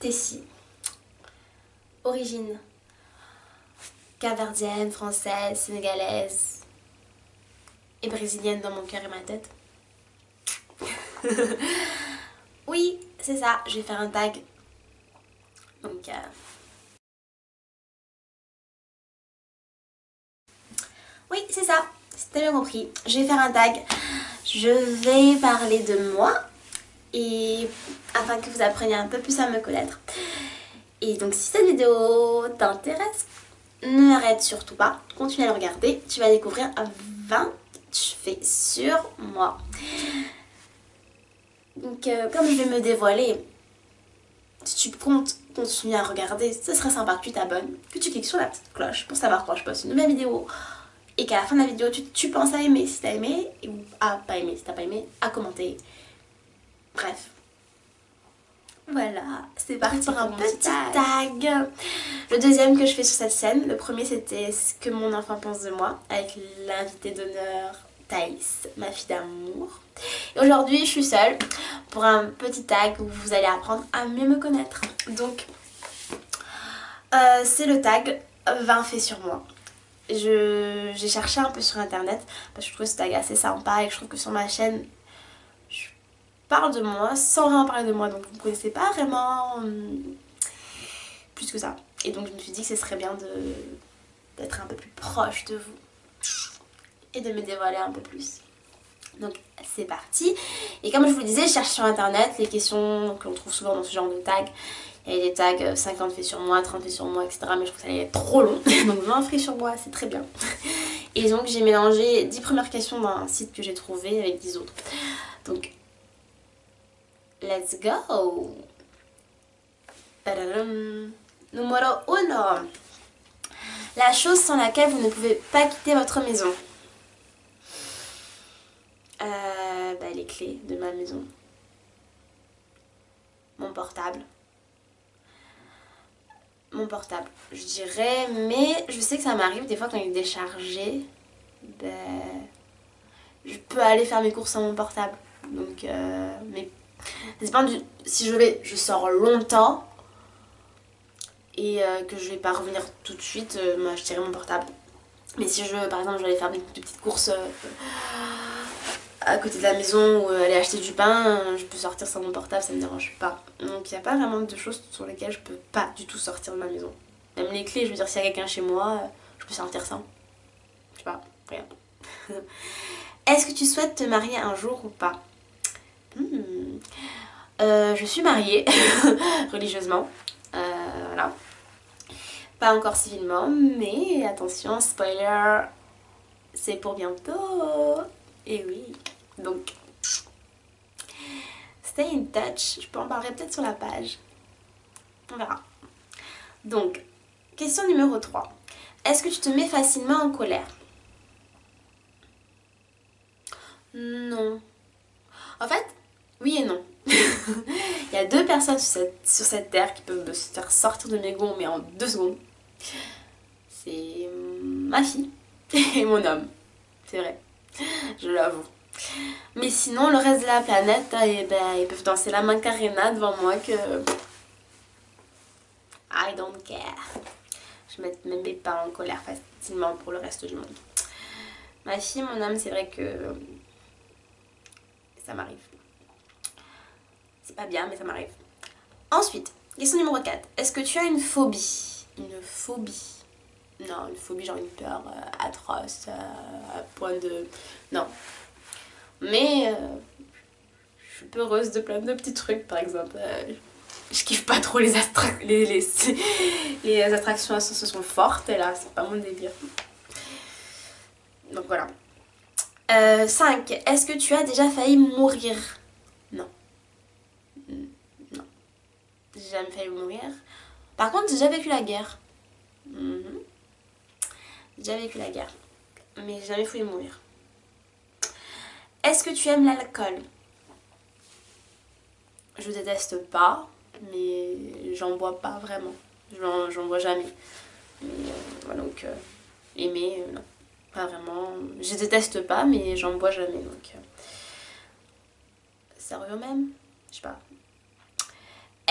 Tessie. Origine capverdienne, française, sénégalaise et brésilienne dans mon cœur et ma tête. Oui, c'est ça, je vais faire un tag. Donc, oui, c'est ça, c'était bien compris. Je vais faire un tag. Je vais parler de moi et afin que vous appreniez un peu plus à me connaître. Et donc, si cette vidéo t'intéresse, ne arrête surtout pas, continue à le regarder. Tu vas découvrir 20 faits sur moi. Donc, comme je vais me dévoiler, si tu comptes continuer à regarder, ce serait sympa que tu t'abonnes, que tu cliques sur la petite cloche pour savoir quand je poste une nouvelle vidéo et qu'à la fin de la vidéo, tu penses à aimer si t'as aimé ou à pas aimer si t'as pas aimé, à commenter. Bref. Voilà, c'est parti pour un petit tag. Le deuxième que je fais sur cette scène, le premier c'était ce que mon enfant pense de moi avec l'invité d'honneur Thaïs, ma fille d'amour. Et aujourd'hui je suis seule pour un petit tag où vous allez apprendre à mieux me connaître. Donc c'est le tag 20 faits sur moi. J'ai cherché un peu sur internet parce que je trouve ce tag assez sympa et que je trouve que sur ma chaîne je parle de moi sans vraiment parler de moi, donc vous ne connaissez pas vraiment plus que ça. Et donc je me suis dit que ce serait bien d'être un peu plus proche de vous et de me dévoiler un peu plus. Donc c'est parti. Et comme je vous le disais, je cherche sur internet les questions que l'on trouve souvent dans ce genre de tag. Il y a des tags 50 faits sur moi, 30 faits sur moi, etc. Mais je trouve que ça allait être trop long. Donc 20 faits sur moi, c'est très bien. Et donc j'ai mélangé 10 premières questions d'un site que j'ai trouvé avec 10 autres. Donc let's go. Tadadam. Numéro 1. La chose sans laquelle vous ne pouvez pas quitter votre maison. Les clés de ma maison. Mon portable. Mon portable, je dirais, mais je sais que ça m'arrive des fois quand il est déchargé, je peux aller faire mes courses sans mon portable. Donc, mais ça dépend si je sors longtemps et que je vais pas revenir tout de suite, moi je tirerai mon portable. Mais si par exemple, je vais aller faire des petites courses à côté de la maison ou aller acheter du pain, je peux sortir sans mon portable, ça me dérange pas. Donc il n'y a pas vraiment de choses sur lesquelles je peux pas du tout sortir de ma maison. Même les clés, je veux dire, s'il y a quelqu'un chez moi, je peux sortir sans. Je sais pas, rien. Est-ce que tu souhaites te marier un jour ou pas? Je suis mariée, religieusement. Voilà. Pas encore civilement, mais attention, spoiler, c'est pour bientôt. Et oui, donc stay in touch, je peux en parler peut-être sur la page. On verra. Donc, question numéro 3. Est-ce que tu te mets facilement en colère? Non. En fait, oui et non. Il y a 2 personnes sur cette terre qui peuvent me faire sortir de mes gonds, mais en 2 secondes. C'est ma fille et mon homme. C'est vrai, je l'avoue. Mais sinon, le reste de la planète, ils peuvent danser la Macarena devant moi que... I don't care. Je me mets pas en colère facilement pour le reste du monde. Ma fille, mon homme, c'est vrai que ça m'arrive. C'est pas bien, mais ça m'arrive. Ensuite, question numéro 4. Est-ce que tu as une phobie? Une phobie? Non, une phobie, genre une peur atroce, à point de... Non. Mais je suis peureuse de plein de petits trucs, par exemple. Je kiffe pas trop les attractions à sensations fortes, et là, c'est pas mon délire. Donc voilà. 5. Est-ce que tu as déjà failli mourir? Non. Non. J'ai jamais failli mourir. Par contre, j'ai déjà vécu la guerre. J'ai déjà vécu la guerre. Mais j'ai jamais failli mourir. Est-ce que tu aimes l'alcool? Je déteste pas, mais j'en bois pas vraiment. J'en bois jamais. Mais voilà, donc aimer, non. Pas vraiment. Je déteste pas, mais j'en bois jamais. Donc ça revient au même. Je sais pas.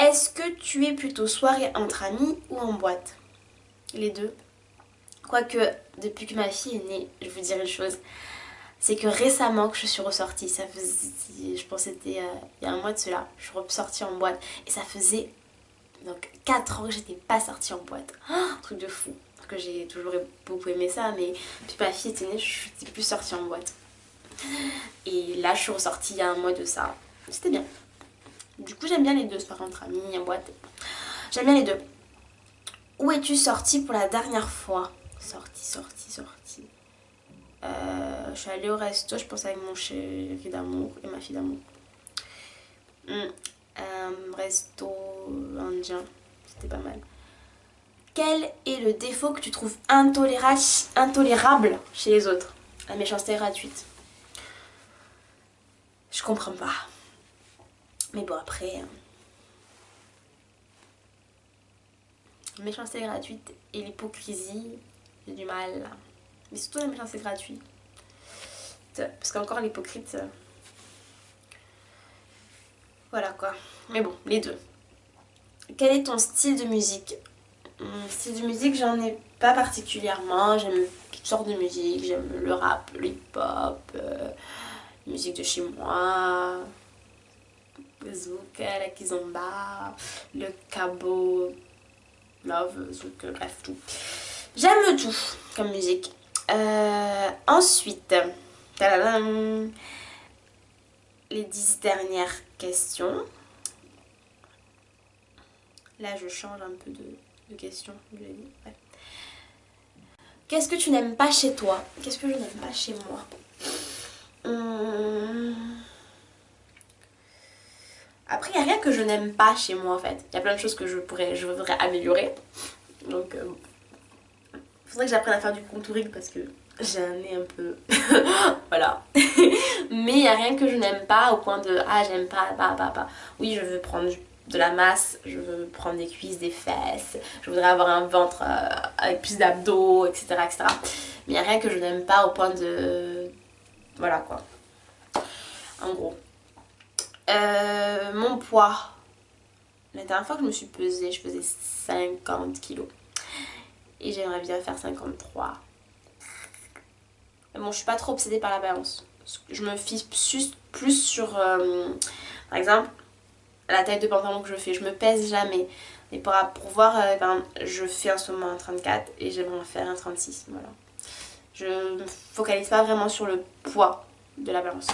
Est-ce que tu es plutôt soirée entre amis ou en boîte? Les deux. Quoique, depuis que ma fille est née, je vous dirai une chose, c'est que récemment que je suis ressortie, ça faisait, je pense que c'était il y a un mois de cela, je suis ressortie en boîte et ça faisait donc 4 ans que j'étais pas sortie en boîte. Un truc de fou, parce que j'ai toujours beaucoup aimé ça, mais depuis que ma fille était née, je n'étais plus sortie en boîte. Et là, je suis ressortie il y a un mois de ça. C'était bien. Du coup, j'aime bien les deux, soirée entre amis, en boîte. J'aime bien les deux. Où es-tu sortie pour la dernière fois? Sortie. Je suis allée au resto, je pense avec mon chéri d'amour et ma fille d'amour. Resto indien, c'était pas mal. Quel est le défaut que tu trouves intolérable chez les autres? La méchanceté gratuite. Je comprends pas. Mais bon, après... La méchanceté gratuite et l'hypocrisie, j'ai du mal. Mais surtout la méchanceté gratuite. Parce qu'encore l'hypocrite... Voilà quoi. Mais bon, les deux. Quel est ton style de musique? Mon style de musique, j'en ai pas particulièrement. J'aime toutes sortes de musique. J'aime le rap, le hip-hop, musique de chez moi, le zouk, la kizomba, le cabo, love, zouk, bref, tout. J'aime tout comme musique. Ensuite, tadadam, les 10 dernières questions. Là, je change un peu de questions. Ouais. Qu'est-ce que tu n'aimes pas chez toi? Qu'est-ce que je n'aime pas chez moi? Après, il n'y a rien que je n'aime pas chez moi en fait. Il y a plein de choses que je voudrais améliorer. Donc, faudrait que j'apprenne à faire du contouring parce que j'ai un nez un peu... voilà. Mais il n'y a rien que je n'aime pas au point de... Ah, j'aime pas. Oui, je veux prendre de la masse, je veux prendre des cuisses, des fesses, je voudrais avoir un ventre avec plus d'abdos, etc. Mais il n'y a rien que je n'aime pas au point de... Voilà quoi. En gros. Mon poids. La dernière fois que je me suis pesée, je faisais 50 kilos. Et j'aimerais bien faire 53. Mais bon, je suis pas trop obsédée par la balance. Je me fie plus sur, par exemple, la taille de pantalon que je fais. Je me pèse jamais. Mais pour voir, je fais en ce moment un 34 et j'aimerais faire un 36. Voilà. Je me focalise pas vraiment sur le poids de la balance.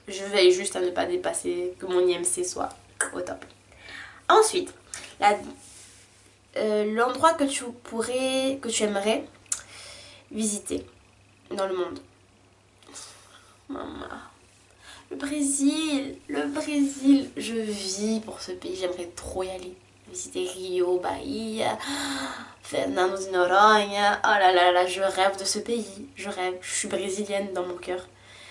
Je veille juste à ne pas dépasser, que mon IMC soit au top. Ensuite, l'endroit que tu aimerais visiter dans le monde. Maman. Le Brésil, je vis pour ce pays, j'aimerais trop y aller. Visiter Rio, Bahia, Fernando de Noronha. Oh là, je rêve de ce pays, je rêve. Je suis brésilienne dans mon cœur.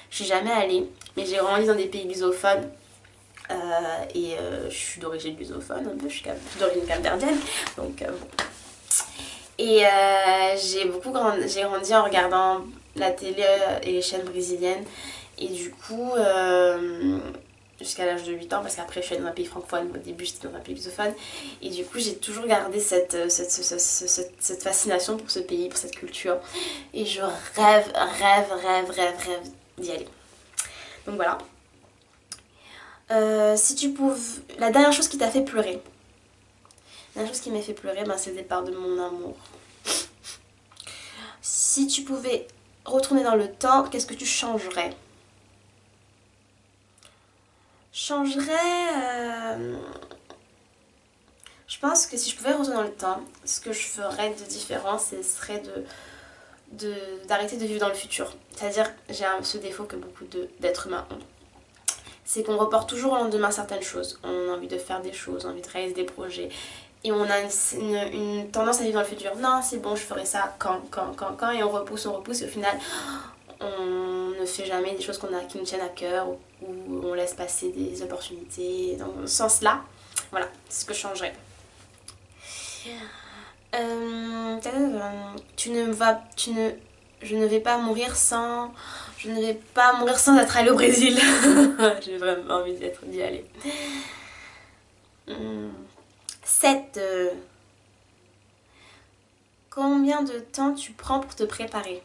Je suis jamais allée, mais j'ai grandi dans des pays lusophones. Je suis d'origine lusophone un peu, je suis d'origine capverdienne, donc bon. Et j'ai grandi en regardant la télé et les chaînes brésiliennes. Et du coup, jusqu'à l'âge de 8 ans, parce qu'après je suis allée dans un pays francophone, au début j'étais dans un pays lusophone. Et du coup j'ai toujours gardé cette fascination pour ce pays, pour cette culture. Et je rêve d'y aller. Donc voilà. Si tu pouvais... La dernière chose qui t'a fait pleurer. La dernière chose qui m'a fait pleurer, c'est le départ de mon amour. Si tu pouvais retourner dans le temps, qu'est-ce que tu changerais? Je pense que si je pouvais retourner dans le temps, ce que je ferais de différent, ce serait d'arrêter de vivre dans le futur. C'est-à-dire, j'ai ce défaut que beaucoup d'êtres humains ont. C'est qu'on reporte toujours au lendemain certaines choses. On a envie de faire des choses, on a envie de réaliser des projets. Et on a une tendance à vivre dans le futur. Non, c'est bon, je ferai ça quand. Et on repousse. Et au final, on ne fait jamais des choses qui nous tiennent à cœur. Ou on laisse passer des opportunités. Dans ce sens-là, voilà, c'est ce que je changerais. Je ne vais pas mourir sans être allée au Brésil. J'ai vraiment envie d'y aller. 7. Combien de temps tu prends pour te préparer?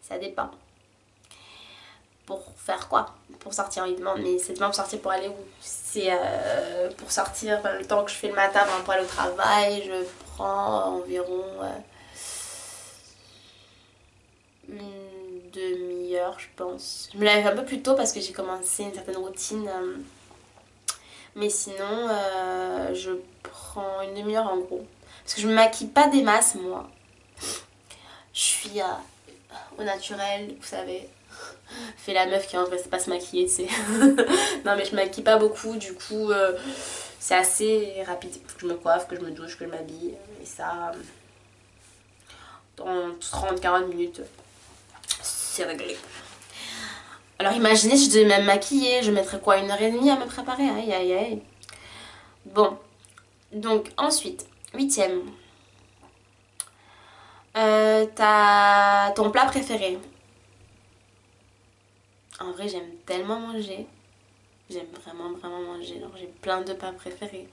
Ça dépend. Pour faire quoi? Pour sortir, évidemment, mais c'est pas pour sortir pour aller où? C'est pour sortir le temps que je fais le matin pour aller au travail, je prends environ une demi-heure, je pense. Je me lève un peu plus tôt parce que j'ai commencé une certaine routine, mais sinon, je prends une demi-heure en gros. Parce que je me maquille pas des masses, moi. Je suis au naturel, vous savez. Fait la meuf qui en vrai sait pas se maquiller, c'est. Non, mais je me maquille pas beaucoup, du coup, c'est assez rapide. Faut que je me coiffe, que je me douche, que je m'habille. Et ça, dans 30-40 minutes, c'est réglé. Alors imaginez, je devais même maquiller, je mettrais quoi, 1 heure et demie à me préparer, aïe aïe aïe. Bon, donc ensuite, 8e. T'as ton plat préféré. En vrai, j'aime tellement manger. J'aime vraiment, vraiment manger. Genre, j'ai plein de plats préférés.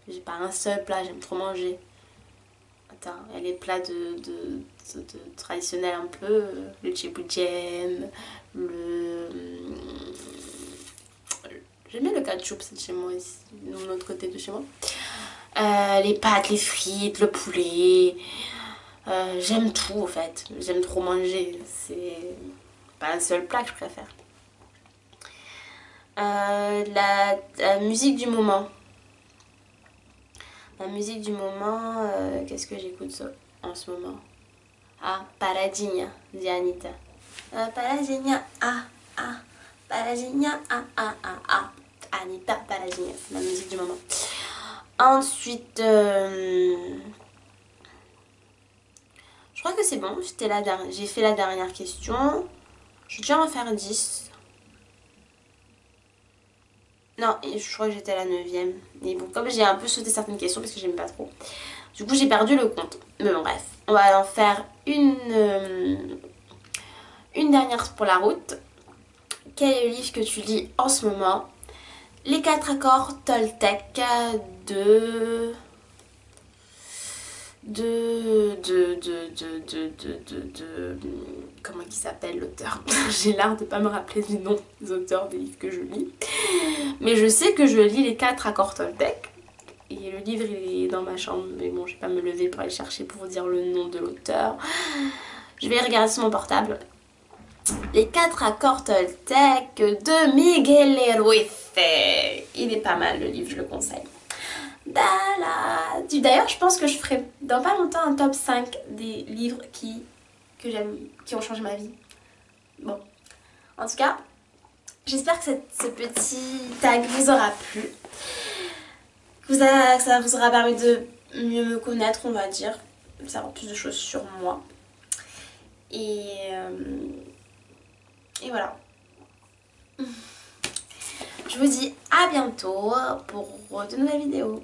J'ai pas un seul plat, j'aime trop manger. Attends, il y a les plats de traditionnels un peu. Le tchiboujen, le... J'aime bien le ketchup, c'est de chez moi, ici, de l'autre côté de chez moi. Les pâtes, les frites, le poulet. J'aime tout en fait. J'aime trop manger. C'est pas un seul plat que je préfère. La musique du moment. La musique du moment, qu'est-ce que j'écoute en ce moment? Ah, Paradinha, dit Anita. Paradinha, Paradinha, Anita, Paradinha, c'est la musique du moment. Ensuite, je crois que c'est bon, j'ai fait la dernière question. Je vais déjà en faire 10. Non, je crois que j'étais à la 9e. Mais bon, comme j'ai un peu sauté certaines questions parce que j'aime pas trop, du coup j'ai perdu le compte. Mais bon, bref, on va en faire une dernière pour la route. Quel est le livre que tu lis en ce moment? Les 4 accords Toltec comment il s'appelle l'auteur? J'ai l'art de pas me rappeler du nom des auteurs des livres que je lis. Mais je sais que je lis les 4 accords Toltec. Et le livre il est dans ma chambre. Mais bon, je vais pas me lever pour aller chercher pour vous dire le nom de l'auteur. Je vais regarder sur mon portable. Les 4 accords Toltec de Miguel Ruiz. Il est pas mal le livre, je le conseille. D'ailleurs, je pense que je ferai dans pas longtemps un top 5 des livres que j'aime, qui ont changé ma vie. Bon, en tout cas, j'espère que ce petit tag vous aura plu. Que ça vous aura permis de mieux me connaître, on va dire. De savoir plus de choses sur moi. Et voilà. Je vous dis à bientôt pour de nouvelles vidéos.